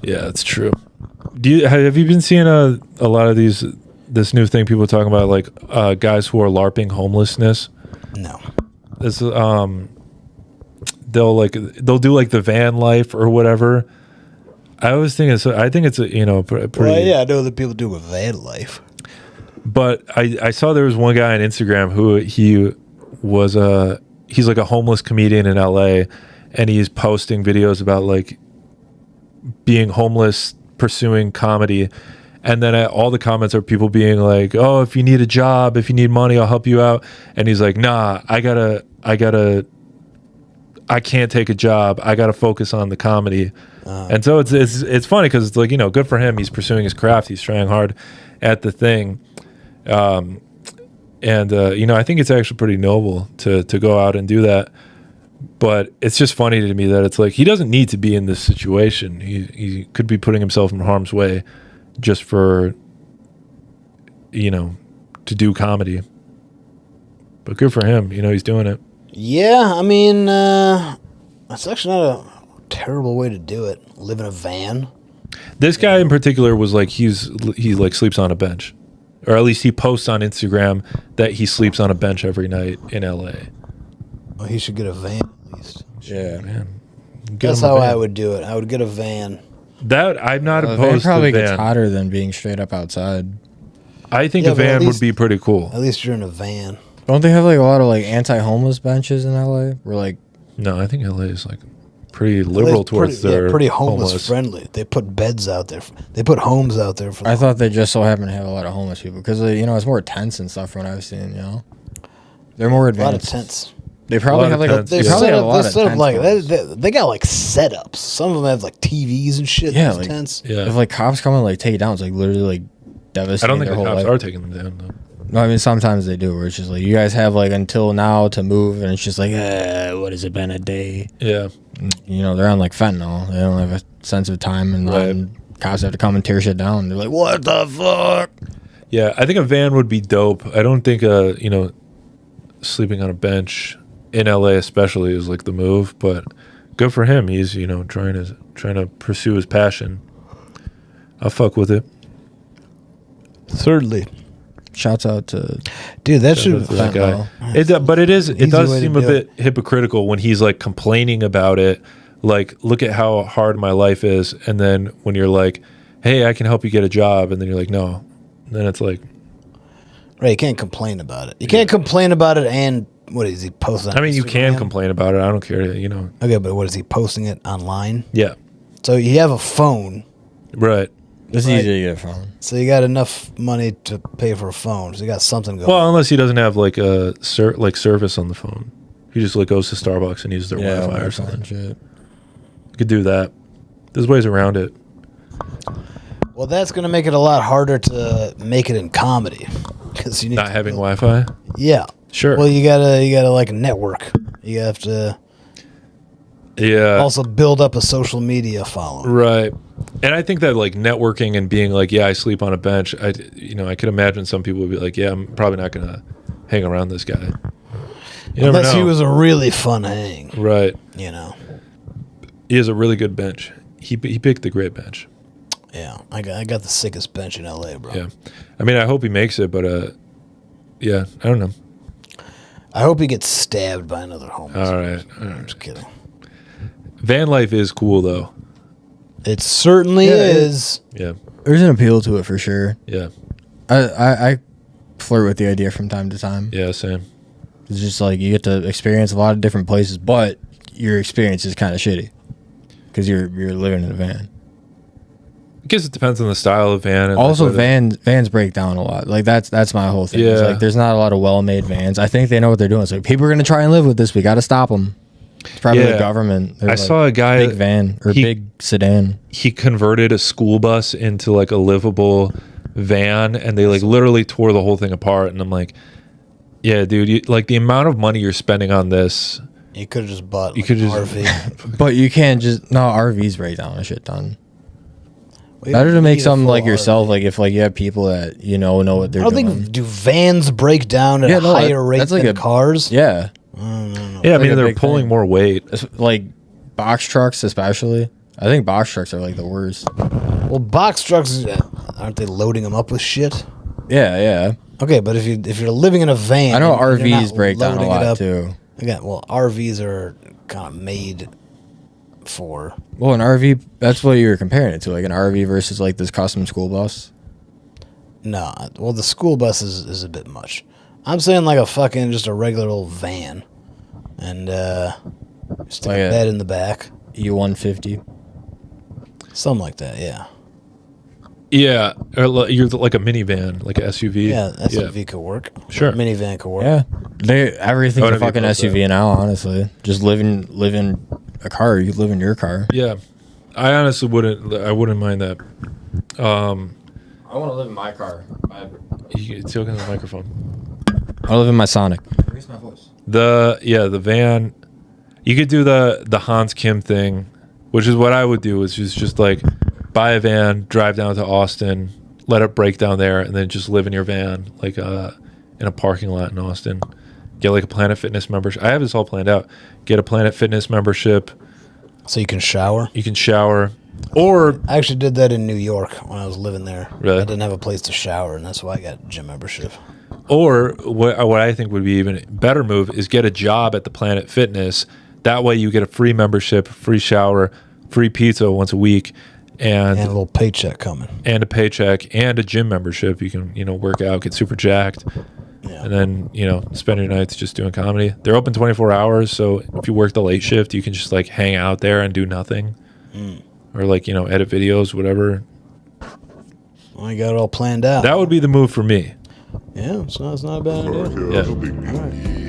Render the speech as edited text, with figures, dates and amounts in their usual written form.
Yeah, it's true. Have you been seeing a lot of this new thing people are talking about, like guys who are LARPing homelessness? No. This they'll do like the van life or whatever. I always think I think it's pretty. Well, yeah, I know that people do with van life. But I saw there was one guy on Instagram who he's like a homeless comedian in LA, and he's posting videos about like being homeless, pursuing comedy. And then all the comments are people being like, oh, if you need a job, if you need money, I'll help you out. And he's like, nah, I can't take a job. I got to focus on the comedy. And so it's funny because it's like, good for him. He's pursuing his craft. He's trying hard at the thing. I think it's actually pretty noble to go out and do that. But it's just funny to me that it's like he doesn't need to be in this situation. He could be putting himself in harm's way just for, to do comedy. But good for him. He's doing it. Yeah, I mean, that's actually not a terrible way to do it. Live in a van. This guy in particular was like, he like sleeps on a bench. Or at least he posts on Instagram that he sleeps on a bench every night in LA. Well, he should get a van at least. Yeah, man. That's how I would do it. I would get a van. That I'm not opposed to. Van probably to gets hotter than being straight up outside. I think a van would be pretty cool. At least you're in a van. Don't they have like a lot of like anti-homeless benches in LA? Where like, no, I think LA is like pretty liberal towards their pretty homeless friendly. They put beds out there. They put homes out there for. I thought they just so happen to have a lot of homeless people because it's more tents and stuff from what I've seen. They're more advanced. A lot of tents. They probably have like they got like setups. Some of them have like TVs and shit. Yeah, like tents. Yeah. If like cops come and like take it down, it's like literally like devastating. I don't think their the whole cops life. are taking them down though. No, I mean sometimes they do. Where it's just like you guys have like until now to move, and it's just like, what has it been a day? Yeah. They're on like fentanyl. They don't have a sense of time, and then cops have to come and tear shit down. They're like, what the fuck? Yeah, I think a van would be dope. I don't think sleeping on a bench in LA especially is like the move, but good for him. He's trying to pursue his passion. I'll fuck with it. Certainly. Shouts out to dude. That should that guy. It does seem a bit hypocritical when he's like complaining about it. Like, look at how hard my life is, and then when you're like, hey, I can help you get a job, and then you're like, no. And then it's like, right? You can't complain about it. You can't complain about it and. What is he posting on you can complain about it. I don't care, Okay, but what is he posting it online? Yeah. So you have a phone. Right. It's easy to get a phone. So you got enough money to pay for a phone. So you got something going. Well, unless he doesn't have like a service on the phone. He just like goes to Starbucks and uses their Wi-Fi or something. Shit. You could do that. There's ways around it. Well, that's going to make it a lot harder to make it in comedy because you need not having Wi-Fi. Yeah. Sure. Well, you gotta like network. You have to. Yeah. Also build up a social media following. Right. And I think that like networking and being like, yeah, I sleep on a bench. I could imagine some people would be like, yeah, I'm probably not gonna hang around this guy. Unless he was a really fun hang. Right. He has a really good bench. He picked the great bench. Yeah, I got the sickest bench in LA, bro. Yeah. I mean, I hope he makes it, but yeah, I don't know. I hope he gets stabbed by another homeless. All right. I'm just kidding. Van life is cool, though. It certainly is. Yeah. There's an appeal to it for sure. Yeah. I flirt with the idea from time to time. Yeah, same. It's just like you get to experience a lot of different places, but your experience is kind of shitty because you're living in a van. I guess it depends on the style of van. And also, vans break down a lot. Like that's my whole thing. Yeah. It's like there's not a lot of well-made vans. I think they know what they're doing. It's like people are gonna try and live with this. We got to stop them. It's probably the government. I saw a guy big van or big sedan. He converted a school bus into like a livable van, and they like literally tore the whole thing apart. And I'm like, yeah, dude, like the amount of money you're spending on this. You could have just bought. You could just RV, but you can't just RVs break down a shit ton. Better to make something like yourself, like if like you have people that know what they're doing. I don't think do vans break down at a higher rate than cars. Yeah. Yeah, I mean they're pulling more weight. Like box trucks, especially. I think box trucks are like the worst. Well, box trucks, aren't they loading them up with shit? Yeah. Okay, but if you're living in a van, I know and you're RVs not break down a loading it lot up- too. Again, well, RVs are kind of made for. Well, an RV, that's what you were comparing it to, like an RV versus like this custom school bus. No, well, the school bus is a bit much. I'm saying like a fucking just a regular old van, and stick Like a a- bed in the back, E150. something like that. Yeah, Yeah, or you're like a minivan, like a SUV. yeah, SUV could work. Sure. Minivan could work. Yeah, everything's a Whatever you fucking call SUV now. Honestly, just live in a car. You live in your car. Yeah, I honestly wouldn't. I wouldn't mind that. I want to live in my car. It's talking to the microphone. I live in my Sonic. Where's my voice? The van. You could do the Hans Kim thing, which is what I would do. Is just like buy a van, drive down to Austin, let it break down there, and then just live in your van, like in a parking lot in Austin. Get like a Planet Fitness membership. I have this all planned out. Get a Planet Fitness membership. So you can shower. You can shower, or I actually did that in New York when I was living there. Really? I didn't have a place to shower, and that's why I got a gym membership. what I think would be even better move is get a job at the Planet Fitness. That way you get a free membership, free shower, free pizza once a week, and And a little paycheck coming. and a paycheck and a gym membership. You can work out, get super jacked, Yeah. and then spend your nights just doing comedy. They're open 24 hours, so if you work the late shift, you can just like hang out there and do nothing, or like edit videos, whatever. Well, you got it all planned out. That would be the move for me. Yeah, it's not a bad idea. Yeah. All right.